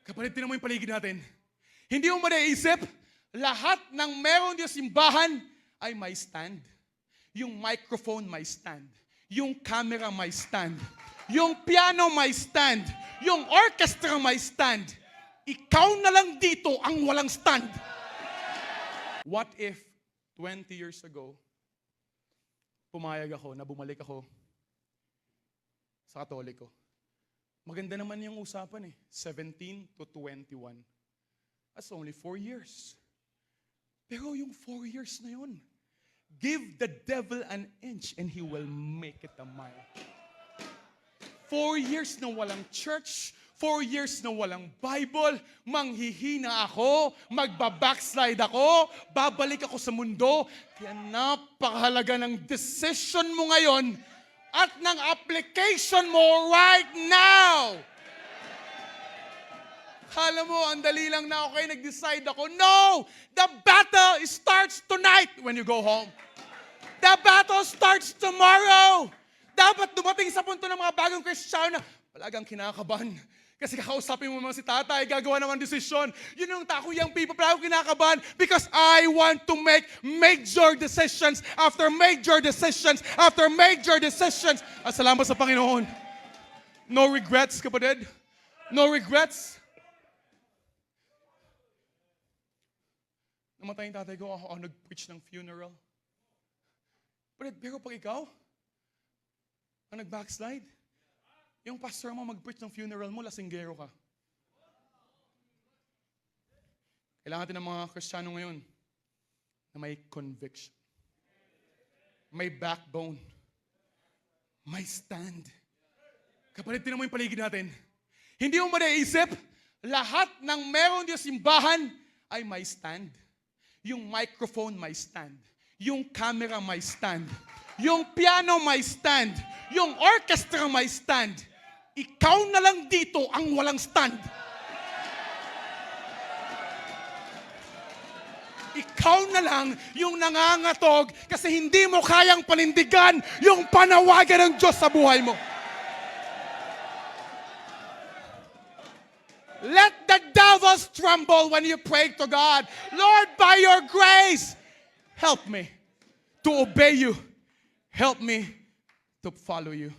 Kapatid, tinan mo yung paligid natin. Hindi mo manaisip, lahat ng meron yung simbahan ay may stand. Yung microphone may stand. Yung camera may stand. Yung piano may stand. Yung orchestra may stand. Ikaw na lang dito ang walang stand. What if 20 years ago, pumayag ako na bumalik ako sa Katoliko? Maganda naman yung usapan 17 to 21. That's only 4 years. Pero yung 4 years na yun, give the devil an inch and he will make it a mile. 4 years na walang church, 4 years na walang Bible, manghihina ako, magbabackslide ako, babalik ako sa mundo. Kaya napakahalaga ng decision mo ngayon at ng application mo right now. Kala mo, ang dali lang na okay, nag-decide ako. No! The battle starts tonight when you go home. The battle starts tomorrow. Dapat dumating sa punto ng mga bagong Kristiyano na palagang kinakabahan. Kasi kakausapin mo naman si tatay, gagawa naman desisyon. Yun yung tako young people, palagong kinakabahan because I want to make major decisions after major decisions after major decisions. At salamat sa Panginoon. No regrets, kapatid. No regrets. Namatay yung tatay ko, ako nag-preach ng funeral. Pero pag ikaw, ang nag-backslide, yung pastor mo mag-preach ng funeral mo, lasinggero ka. Kailangan natin ng mga Kristiyano ngayon na may conviction, may backbone, may stand. Kapatid, tinan mo yung paligid natin. Hindi mo manaisip, lahat ng meron yung simbahan ay may stand. Yung microphone may stand. Yung camera may stand. Yung piano may stand. Yung orchestra may stand. Ikaw na lang dito ang walang stand. Ikaw na lang yung nangangatog kasi hindi mo kayang panindigan yung panawagan ng Diyos sa buhay mo. Let the devils tremble when you pray to God. Lord, by your grace, help me to obey you. Help me to follow you.